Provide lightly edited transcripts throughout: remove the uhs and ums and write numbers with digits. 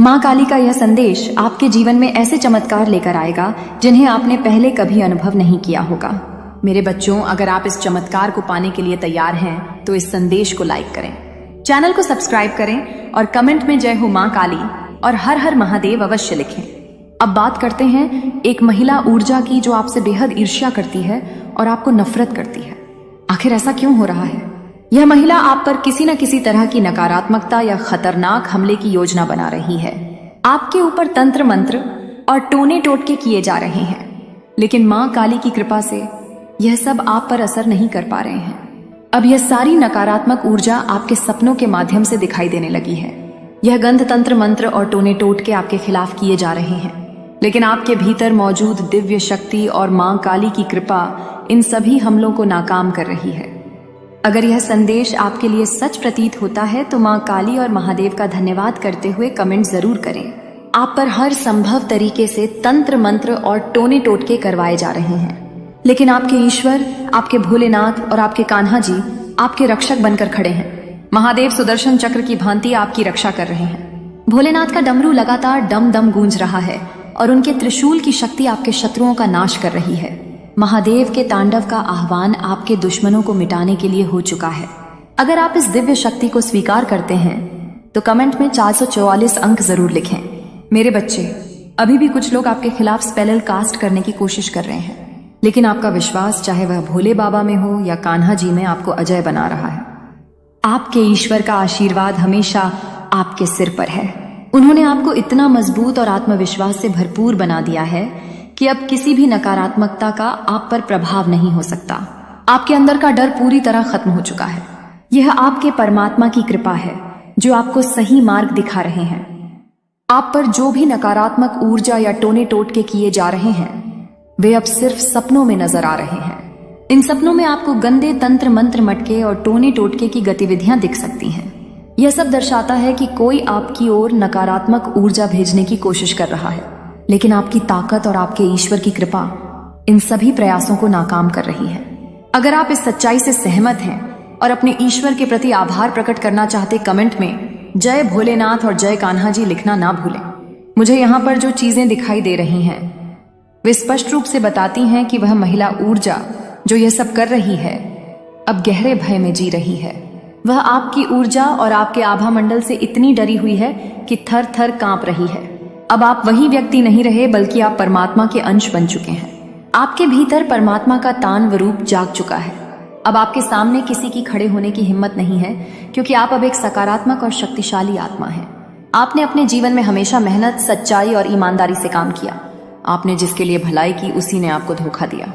माँ काली का यह संदेश आपके जीवन में ऐसे चमत्कार लेकर आएगा जिन्हें आपने पहले कभी अनुभव नहीं किया होगा। मेरे बच्चों, अगर आप इस चमत्कार को पाने के लिए तैयार हैं तो इस संदेश को लाइक करें, चैनल को सब्सक्राइब करें और कमेंट में जय हो माँ काली और हर हर महादेव अवश्य लिखें। अब बात करते हैं एक महिला ऊर्जा की जो आपसे बेहद ईर्ष्या करती है और आपको नफरत करती है। आखिर ऐसा क्यों हो रहा है? यह महिला आप पर किसी न किसी तरह की नकारात्मकता या खतरनाक हमले की योजना बना रही है। आपके ऊपर तंत्र मंत्र और टोने टोटके किए जा रहे हैं, लेकिन माँ काली की कृपा से यह सब आप पर असर नहीं कर पा रहे हैं। अब यह सारी नकारात्मक ऊर्जा आपके सपनों के माध्यम से दिखाई देने लगी है। यह गंध तंत्र मंत्र और टोने टोटके आपके खिलाफ किए जा रहे हैं, लेकिन आपके भीतर मौजूद दिव्य शक्ति और माँ काली की कृपा इन सभी हमलों को नाकाम कर रही है। अगर यह संदेश आपके लिए सच प्रतीत होता है तो माँ काली और महादेव का धन्यवाद करते हुए कमेंट जरूर करें। आप पर हर संभव तरीके से तंत्र मंत्र और टोने टोटके करवाए जा रहे हैं, लेकिन आपके ईश्वर, आपके भोलेनाथ और आपके कान्हा जी आपके रक्षक बनकर खड़े हैं। महादेव सुदर्शन चक्र की भांति आपकी रक्षा कर रहे हैं। भोलेनाथ का डमरू लगातार डम डम गूंज रहा है और उनके त्रिशूल की शक्ति आपके शत्रुओं का नाश कर रही है। महादेव के तांडव का आह्वान आपके दुश्मनों को मिटाने के लिए हो चुका है। अगर आप इस दिव्य शक्ति को स्वीकार करते हैं तो कमेंट में 444 अंक जरूर लिखें। मेरे बच्चे, अभी भी कुछ लोग आपके खिलाफ स्पेल कास्ट करने की कोशिश कर रहे हैं, लेकिन आपका विश्वास, चाहे वह भोले बाबा में हो या कान्हा जी में, आपको अजय बना रहा है। आपके ईश्वर का आशीर्वाद हमेशा आपके सिर पर है। उन्होंने आपको इतना मजबूत और आत्मविश्वास से भरपूर बना दिया है कि अब किसी भी नकारात्मकता का आप पर प्रभाव नहीं हो सकता। आपके अंदर का डर पूरी तरह खत्म हो चुका है। यह आपके परमात्मा की कृपा है जो आपको सही मार्ग दिखा रहे हैं। आप पर जो भी नकारात्मक ऊर्जा या टोने टोटके किए जा रहे हैं वे अब सिर्फ सपनों में नजर आ रहे हैं। इन सपनों में आपको गंदे तंत्र मंत्र मटके और टोने टोटके की गतिविधियां दिख सकती हैं। यह सब दर्शाता है कि कोई आपकी ओर नकारात्मक ऊर्जा भेजने की कोशिश कर रहा है, लेकिन आपकी ताकत और आपके ईश्वर की कृपा इन सभी प्रयासों को नाकाम कर रही है। अगर आप इस सच्चाई से सहमत हैं और अपने ईश्वर के प्रति आभार प्रकट करना चाहते, कमेंट में जय भोलेनाथ और जय कान्हा जी लिखना ना भूलें। मुझे यहाँ पर जो चीजें दिखाई दे रही हैं वे स्पष्ट रूप से बताती हैं कि वह महिला ऊर्जा जो यह सब कर रही है अब गहरे भय में जी रही है। वह आपकी ऊर्जा और आपके आभा मंडल से इतनी डरी हुई है कि थर थर कांप रही है। अब आप वही व्यक्ति नहीं रहे, बल्कि आप परमात्मा के अंश बन चुके हैं। आपके भीतर परमात्मा का तांडव रूप जाग चुका है। अब आपके सामने किसी की खड़े होने की हिम्मत नहीं है, क्योंकि आप अब एक सकारात्मक और शक्तिशाली आत्मा हैं। आपने अपने जीवन में हमेशा मेहनत, सच्चाई और ईमानदारी से काम किया। आपने जिसके लिए भलाई की उसी ने आपको धोखा दिया।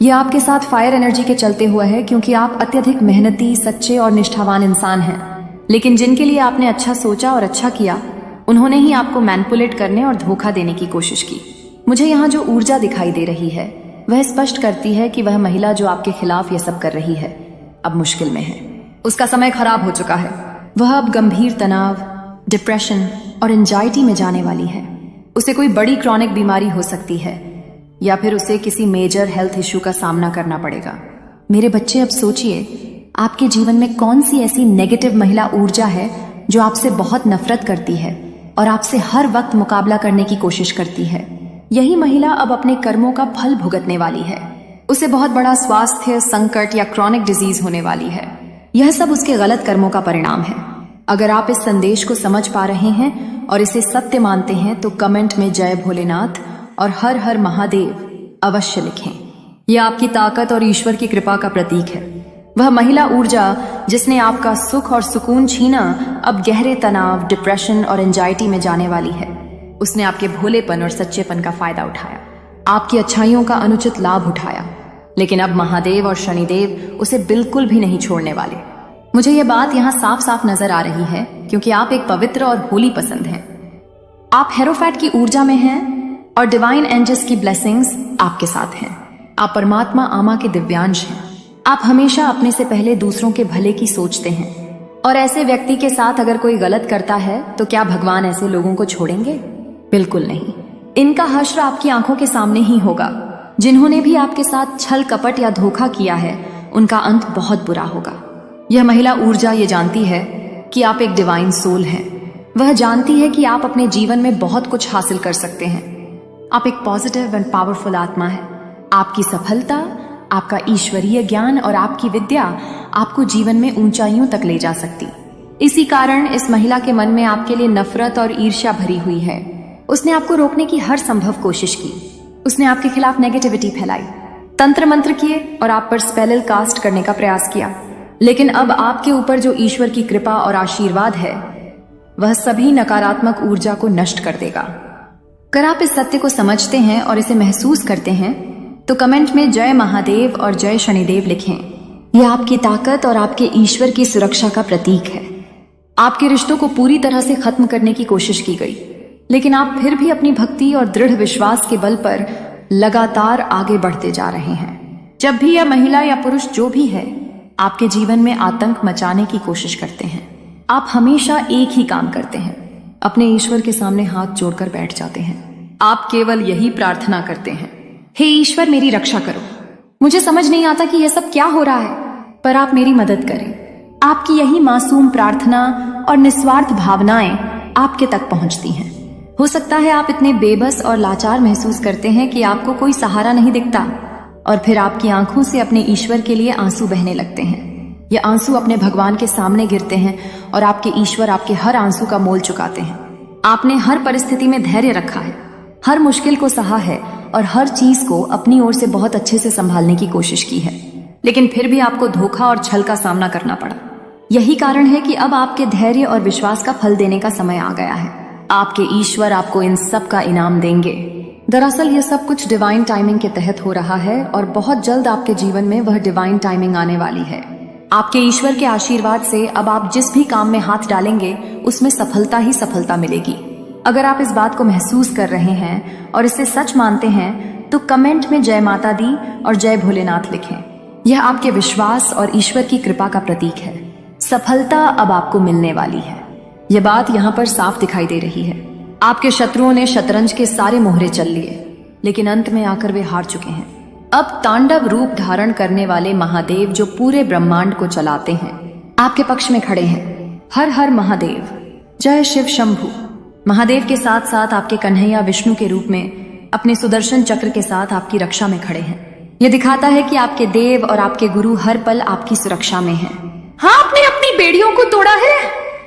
यह आपके साथ फायर एनर्जी के चलते हुआ है, क्योंकि आप अत्यधिक मेहनती, सच्चे और निष्ठावान इंसान हैं। लेकिन जिनके लिए आपने अच्छा सोचा और अच्छा किया, उन्होंने ही आपको मैनिपुलेट करने और धोखा देने की कोशिश की। मुझे यहाँ जो ऊर्जा दिखाई दे रही है वह स्पष्ट करती है कि वह महिला जो आपके खिलाफ यह सब कर रही है अब मुश्किल में है। उसका समय खराब हो चुका है। वह अब गंभीर तनाव, डिप्रेशन और एंजाइटी में जाने वाली है। उसे कोई बड़ी क्रॉनिक बीमारी हो सकती है या फिर उसे किसी मेजर हेल्थ इश्यू का सामना करना पड़ेगा। मेरे बच्चे, अब सोचिए आपके जीवन में कौन सी ऐसी नेगेटिव महिला ऊर्जा है जो आपसे बहुत नफरत करती है और आपसे हर वक्त मुकाबला करने की कोशिश करती है। यही महिला अब अपने कर्मों का फल भुगतने वाली है। उसे बहुत बड़ा स्वास्थ्य संकट या क्रॉनिक डिजीज होने वाली है। यह सब उसके गलत कर्मों का परिणाम है। अगर आप इस संदेश को समझ पा रहे हैं और इसे सत्य मानते हैं तो कमेंट में जय भोलेनाथ और हर हर महादेव अवश्य लिखें। यह आपकी ताकत और ईश्वर की कृपा का प्रतीक है। वह महिला ऊर्जा जिसने आपका सुख और सुकून छीना अब गहरे तनाव, डिप्रेशन और एंजाइटी में जाने वाली है। उसने आपके भोलेपन और सच्चेपन का फायदा उठाया, आपकी अच्छाइयों का अनुचित लाभ उठाया, लेकिन अब महादेव और शनिदेव उसे बिल्कुल भी नहीं छोड़ने वाले। मुझे यह बात यहाँ साफ साफ नजर आ रही है, क्योंकि आप एक पवित्र और होली पसंद हैं। आप हेरोफैट की ऊर्जा में हैं और डिवाइन एंजल्स की ब्लेसिंग्स आपके साथ हैं। आप परमात्मा आमा के दिव्यांश हैं। आप हमेशा अपने से पहले दूसरों के भले की सोचते हैं, और ऐसे व्यक्ति के साथ अगर कोई गलत करता है तो क्या भगवान ऐसे लोगों को छोड़ेंगे? बिल्कुल नहीं। इनका हश्र आपकी आंखों के सामने ही होगा। जिन्होंने भी आपके साथ छल कपट या धोखा किया है उनका अंत बहुत बुरा होगा। यह महिला ऊर्जा ये जानती है कि आप एक डिवाइन सोल हैं। वह जानती है कि आप अपने जीवन में बहुत कुछ हासिल कर सकते हैं। आप एक पॉजिटिव एंड पावरफुल आत्मा है। आपकी सफलता, आपका ईश्वरीय ज्ञान और आपकी विद्या आपको जीवन में ऊंचाइयों तक ले जा सकती। इसी कारण इस महिला के मन में आपके लिए नफरत और ईर्ष्या भरी हुई है। उसने आपको रोकने की हर संभव कोशिश की। उसने आपके खिलाफ नेगेटिविटी फैलाई, तंत्र मंत्र किए और आप पर स्पेल कास्ट करने का प्रयास किया। लेकिन अब आपके ऊपर जो ईश्वर की कृपा और आशीर्वाद है, वह सभी नकारात्मक ऊर्जा को नष्ट कर देगा। अगर आप इस सत्य को समझते हैं और इसे महसूस करते हैं तो कमेंट में जय महादेव और जय शनिदेव लिखें। यह आपकी ताकत और आपके ईश्वर की सुरक्षा का प्रतीक है। आपके रिश्तों को पूरी तरह से खत्म करने की कोशिश की गई, लेकिन आप फिर भी अपनी भक्ति और दृढ़ विश्वास के बल पर लगातार आगे बढ़ते जा रहे हैं। जब भी यह महिला या पुरुष जो भी है आपके जीवन में आतंक मचाने की कोशिश करते हैं, आप हमेशा एक ही काम करते हैं, अपने ईश्वर के सामने हाथ जोड़कर बैठ जाते हैं। आप केवल यही प्रार्थना करते हैं, हे ईश्वर मेरी रक्षा करो। मुझे समझ नहीं आता कि यह सब क्या हो रहा है, पर आप मेरी मदद करें। आपकी यही मासूम प्रार्थना और निस्वार्थ भावनाएं आपके तक पहुंचती हैं। हो सकता है आप इतने बेबस और लाचार महसूस करते हैं कि आपको कोई सहारा नहीं दिखता, और फिर आपकी आंखों से अपने ईश्वर के लिए आंसू बहने लगते हैं। ये आंसू अपने भगवान के सामने गिरते हैं और आपके ईश्वर आपके हर आंसू का मोल चुकाते हैं। आपने हर परिस्थिति में धैर्य रखा है, हर मुश्किल को सहा है और हर चीज को अपनी ओर से बहुत अच्छे से संभालने की कोशिश की है, लेकिन फिर भी आपको धोखा और छल का सामना करना पड़ा। यही कारण है कि अब आपके धैर्य और विश्वास का फल देने का समय आ गया है। आपके ईश्वर आपको इन सब का इनाम देंगे। दरअसल यह सब कुछ डिवाइन टाइमिंग के तहत हो रहा है और बहुत जल्द आपके जीवन में वह डिवाइन टाइमिंग आने वाली है। आपके ईश्वर के आशीर्वाद से अब आप जिस भी काम में हाथ डालेंगे उसमें सफलता ही सफलता मिलेगी। अगर आप इस बात को महसूस कर रहे हैं और इसे सच मानते हैं तो कमेंट में जय माता दी और जय भोलेनाथ लिखें। यह आपके विश्वास और ईश्वर की कृपा का प्रतीक है। सफलता अब आपको मिलने वाली है। यह बात यहाँ पर साफ दिखाई दे रही है। आपके शत्रुओं ने शतरंज के सारे मोहरे चल लिए, लेकिन अंत में आकर वे हार चुके हैं। अब तांडव रूप धारण करने वाले महादेव जो पूरे ब्रह्मांड को चलाते हैं आपके पक्ष में खड़े हैं। हर हर महादेव, जय शिव शंभु। महादेव के साथ साथ आपके कन्हैया विष्णु के रूप में अपने सुदर्शन चक्र के साथ आपकी रक्षा में खड़े हैं। यह दिखाता है कि आपके देव और आपके गुरु हर पल आपकी सुरक्षा में हैं। हाँ, आपने अपनी बेड़ियों को तोड़ा है।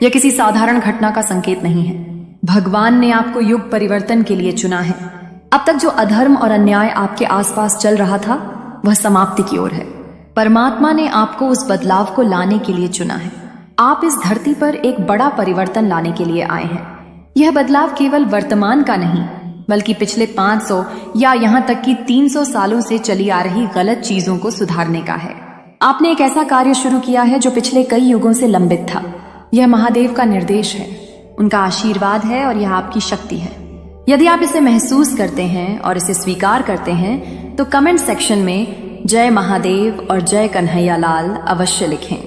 यह किसी साधारण घटना का संकेत नहीं है। भगवान ने आपको युग परिवर्तन के लिए चुना है। अब तक जो अधर्म और अन्याय आपके आसपास चल रहा था वह समाप्ति की ओर है। परमात्मा ने आपको उस बदलाव को लाने के लिए चुना है। आप इस धरती पर एक बड़ा परिवर्तन लाने के लिए आए हैं। यह बदलाव केवल वर्तमान का नहीं, बल्कि पिछले 500 या यहाँ तक कि 300 सालों से चली आ रही गलत चीजों को सुधारने का है। आपने एक ऐसा कार्य शुरू किया है जो पिछले कई युगों से लंबित था। यह महादेव का निर्देश है, उनका आशीर्वाद है और यह आपकी शक्ति है। यदि आप इसे महसूस करते हैं और इसे स्वीकार करते हैं तो कमेंट सेक्शन में जय महादेव और जय कन्हैया लाल अवश्य लिखें।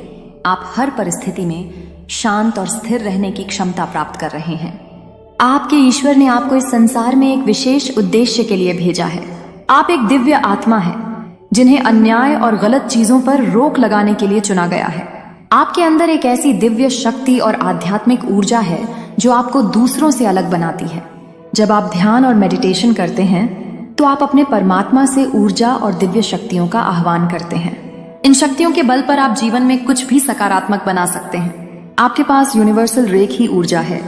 आप हर परिस्थिति में शांत और स्थिर रहने की क्षमता प्राप्त कर रहे हैं। आपके ईश्वर ने आपको इस संसार में एक विशेष उद्देश्य के लिए भेजा है। आप एक दिव्य आत्मा है जिन्हें अन्याय और गलत चीजों पर रोक लगाने के लिए चुना गया है। आपके अंदर एक ऐसी दिव्य शक्ति और आध्यात्मिक ऊर्जा है जो आपको दूसरों से अलग बनाती है। जब आप ध्यान और मेडिटेशन करते हैं तो आप अपने परमात्मा से ऊर्जा और दिव्य शक्तियों का आह्वान करते हैं। इन शक्तियों के बल पर आप जीवन में कुछ भी सकारात्मक बना सकते हैं। आपके पास यूनिवर्सल रेखी ऊर्जा है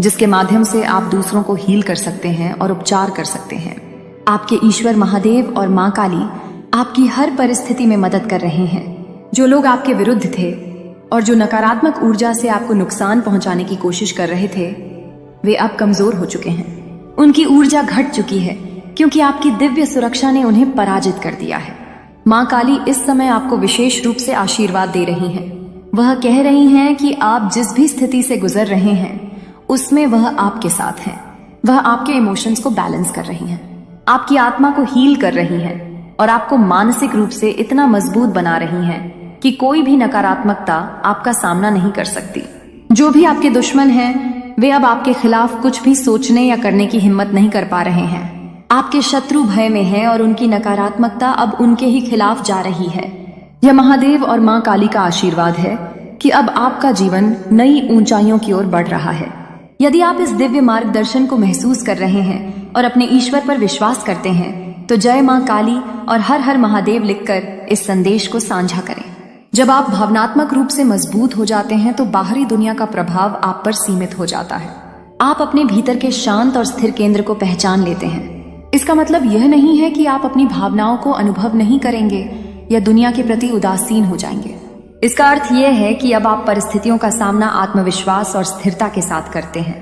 जिसके माध्यम से आप दूसरों को हील कर सकते हैं और उपचार कर सकते हैं। आपके ईश्वर महादेव और माँ काली आपकी हर परिस्थिति में मदद कर रहे हैं। जो लोग आपके विरुद्ध थे और जो नकारात्मक ऊर्जा से आपको नुकसान पहुंचाने की कोशिश कर रहे थे, वे अब कमजोर हो चुके हैं। उनकी ऊर्जा घट चुकी है क्योंकि आपकी दिव्य सुरक्षा ने उन्हें पराजित कर दिया है। माँ काली इस समय आपको विशेष रूप से आशीर्वाद दे रही हैं। वह कह रही हैं कि आप जिस भी स्थिति से गुजर रहे हैं उसमें वह आपके साथ हैं। वह आपके इमोशंस को बैलेंस कर रही हैं, आपकी आत्मा को हील कर रही हैं और आपको मानसिक रूप से इतना मजबूत बना रही हैं कि कोई भी नकारात्मकता आपका सामना नहीं कर सकती। जो भी आपके दुश्मन हैं वे अब आपके खिलाफ कुछ भी सोचने या करने की हिम्मत नहीं कर पा रहे हैं। आपके शत्रु भय में हैं और उनकी नकारात्मकता अब उनके ही खिलाफ जा रही है। यह महादेव और माँ काली का आशीर्वाद है कि अब आपका जीवन नई ऊंचाइयों की ओर बढ़ रहा है। यदि आप इस दिव्य मार्गदर्शन को महसूस कर रहे हैं और अपने ईश्वर पर विश्वास करते हैं तो जय मां काली और हर हर महादेव लिखकर इस संदेश को साझा करें। जब आप भावनात्मक रूप से मजबूत हो जाते हैं तो बाहरी दुनिया का प्रभाव आप पर सीमित हो जाता है। आप अपने भीतर के शांत और स्थिर केंद्र को पहचान लेते हैं। इसका मतलब यह नहीं है कि आप अपनी भावनाओं को अनुभव नहीं करेंगे या दुनिया के प्रति उदासीन हो जाएंगे। इसका अर्थ यह है कि अब आप परिस्थितियों का सामना आत्मविश्वास और स्थिरता के साथ करते हैं।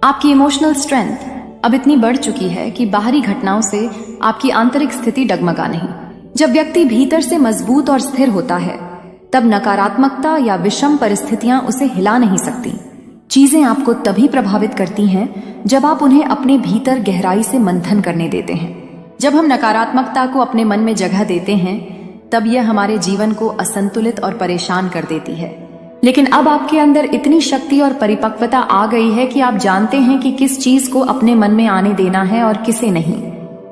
आपकी इमोशनल स्ट्रेंथ अब इतनी बढ़ चुकी है कि बाहरी घटनाओं से आपकी आंतरिक स्थिति डगमगा नहीं। जब व्यक्ति भीतर से मजबूत और स्थिर होता है तब नकारात्मकता या विषम परिस्थितियां उसे हिला नहीं सकती। चीजें आपको तभी प्रभावित करती हैं जब आप उन्हें अपने भीतर गहराई से मंथन करने देते हैं। जब हम नकारात्मकता को अपने मन में जगह देते हैं तब यह हमारे जीवन को असंतुलित और परेशान कर देती है। लेकिन अब आपके अंदर इतनी शक्ति और परिपक्वता आ गई है कि आप जानते हैं कि किस चीज को अपने मन में आने देना है और किसे नहीं।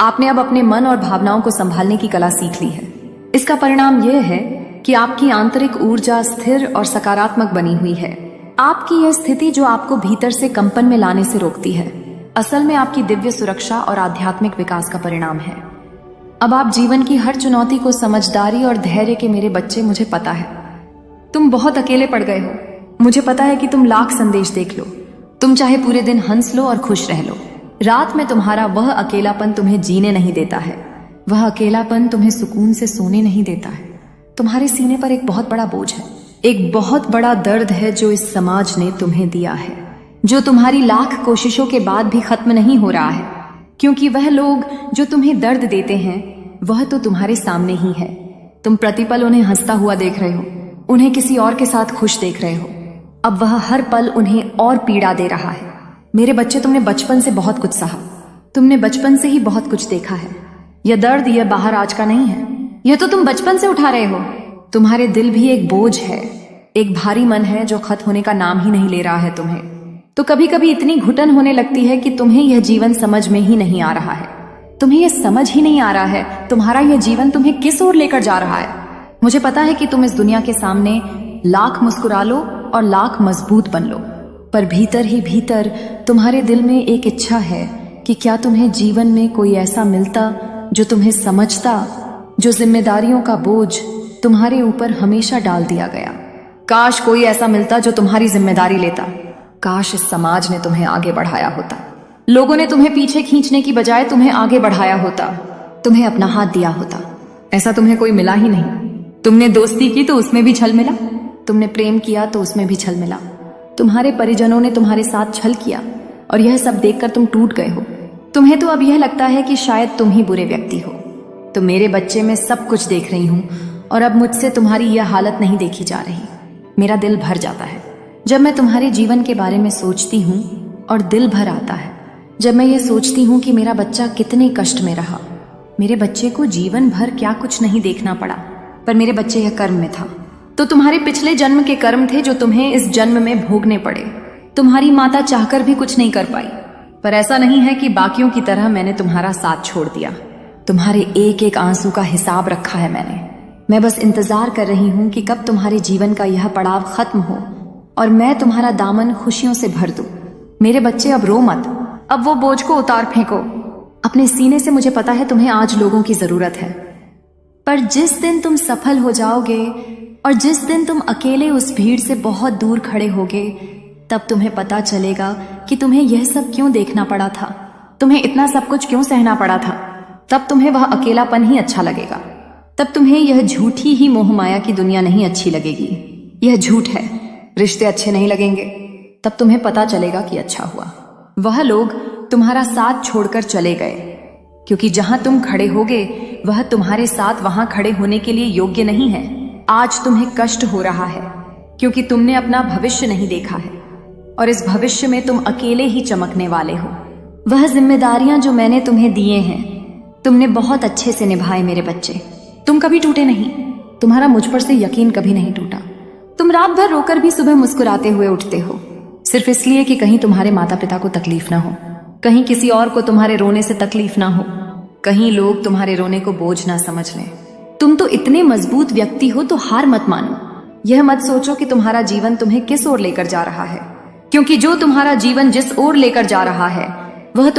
आपने अब अपने मन और भावनाओं को संभालने की कला सीख ली है। इसका परिणाम यह है कि आपकी आंतरिक ऊर्जा स्थिर और सकारात्मक बनी हुई है। आपकी यह स्थिति जो आपको भीतर से कंपन में लाने से रोकती है, असल में आपकी दिव्य सुरक्षा और आध्यात्मिक विकास का परिणाम है। अब आप जीवन की हर चुनौती को समझदारी और धैर्य के मेरे बच्चे, मुझे पता है तुम बहुत अकेले पड़ गए हो। मुझे पता है कि तुम लाख संदेश देख लो, तुम चाहे पूरे दिन हंस लो और खुश रह लो, रात में तुम्हारा वह अकेलापन तुम्हें जीने नहीं देता है। वह अकेलापन तुम्हें सुकून से सोने नहीं देता है। तुम्हारे सीने पर एक बहुत बड़ा बोझ है, एक बहुत बड़ा दर्द है जो इस समाज ने तुम्हें दिया है, जो तुम्हारी लाख कोशिशों के बाद भी खत्म नहीं हो रहा है। क्योंकि वह लोग जो तुम्हें दर्द देते हैं वह तो तुम्हारे सामने ही है। तुम प्रतिपल उन्हें हंसता हुआ देख रहे हो, उन्हें किसी और के साथ खुश देख रहे हो। अब वह हर पल उन्हें और पीड़ा दे रहा है। मेरे बच्चे, तुमने बचपन से बहुत कुछ सहा, तुमने बचपन से ही बहुत कुछ देखा है। यह दर्द यह बाहर आज का नहीं है, यह तो तुम बचपन से उठा रहे हो। तुम्हारे दिल भी एक बोझ है, एक भारी मन है जो खत्म होने का नाम ही नहीं ले रहा है तुम्हें। तो कभी कभी इतनी घुटन होने लगती है कि तुम्हें यह जीवन समझ में ही नहीं आ रहा है। तुम्हें यह समझ ही नहीं आ रहा है तुम्हारा यह जीवन तुम्हें किस ओर लेकर जा रहा है। मुझे पता है कि तुम इस दुनिया के सामने लाख मुस्कुरा लो और लाख मजबूत बन लो, पर भीतर ही भीतर तुम्हारे दिल में एक इच्छा है कि क्या तुम्हें जीवन में कोई ऐसा मिलता जो तुम्हें समझता, जो जिम्मेदारियों का बोझ तुम्हारे ऊपर हमेशा डाल दिया गया। काश कोई ऐसा मिलता जो तुम्हारी जिम्मेदारी लेता। काश इस समाज ने तुम्हें आगे बढ़ाया होता। लोगों ने तुम्हें पीछे खींचने की बजाय तुम्हें आगे बढ़ाया होता, तुम्हें अपना हाथ दिया होता। ऐसा तुम्हें कोई मिला ही नहीं। तुमने दोस्ती की तो उसमें भी छल मिला, तुमने प्रेम किया तो उसमें भी छल मिला। तुम्हारे परिजनों ने तुम्हारे साथ छल किया और यह सब देखकर तुम टूट गए हो। तुम्हें तो अब यह लगता है कि शायद तुम ही बुरे व्यक्ति हो। तो मेरे बच्चे, मैं सब कुछ देख रही हूँ और अब मुझसे तुम्हारी यह हालत नहीं देखी जा रही। मेरा दिल भर जाता है जब मैं तुम्हारे जीवन के बारे में सोचती हूँ और दिल भर आता है जब मैं ये सोचती हूँ कि मेरा बच्चा कितने कष्ट में रहा। मेरे बच्चे को जीवन भर क्या कुछ नहीं देखना पड़ा, पर मेरे बच्चे यह कर्म में था। तो तुम्हारे पिछले जन्म के कर्म थे जो तुम्हें इस जन्म में भोगने पड़े। तुम्हारी माता चाहकर भी कुछ नहीं कर पाई, पर ऐसा नहीं है कि बाकियों की तरह मैंने तुम्हारा साथ छोड़ दिया। तुम्हारे एक एक आंसू का हिसाब रखा है मैंने। मैं बस इंतजार कर रही हूँ कि कब तुम्हारे जीवन का यह पड़ाव खत्म हो और मैं तुम्हारा दामन खुशियों से भर दूं। मेरे बच्चे, अब रो मत, अब वो बोझ को उतार फेंको अपने सीने से। मुझे पता है तुम्हें आज लोगों की जरूरत है, पर जिस दिन तुम सफल हो जाओगे और जिस दिन तुम अकेले उस भीड़ से बहुत दूर खड़े होगे, तब तुम्हें पता चलेगा कि तुम्हें यह सब क्यों देखना पड़ा था, तुम्हें इतना सब कुछ क्यों सहना पड़ा था। तब तुम्हें वह अकेलापन ही अच्छा लगेगा। तब तुम्हें यह झूठी ही मोहमाया की दुनिया नहीं अच्छी लगेगी। यह झूठ है, रिश्ते अच्छे नहीं लगेंगे। तब तुम्हें पता चलेगा कि अच्छा हुआ वह लोग तुम्हारा साथ छोड़कर चले गए, क्योंकि जहां तुम खड़े होगे वह तुम्हारे साथ वहां खड़े होने के लिए योग्य नहीं है। आज तुम्हें कष्ट हो रहा है क्योंकि तुमने अपना भविष्य नहीं देखा है और इस भविष्य में तुम अकेले ही चमकने वाले हो। वह जिम्मेदारियां जो मैंने तुम्हें दिए हैं तुमने बहुत अच्छे से निभाए मेरे बच्चे। तुम कभी टूटे नहीं, तुम्हारा मुझ पर से यकीन कभी नहीं टूटा। तुम रात भर रोकर भी सुबह मुस्कुराते हुए उठते हो, सिर्फ इसलिए कि कहीं तुम्हारे माता पिता को तकलीफ ना हो, कहीं किसी और को तुम्हारे रोने से तकलीफ ना हो, कहीं लोग तुम्हारे रोने को बोझ ना समझ लें। तुम तो इतने मजबूत व्यक्ति हो तो हार मत मानो। यह मत सोचो कि तुम्हारा जीवन तुम्हें किस ओर लेकर जा रहा है। क्योंकि जो तुम्हारा जीवन जिस ओर लेकर जा रहा है वह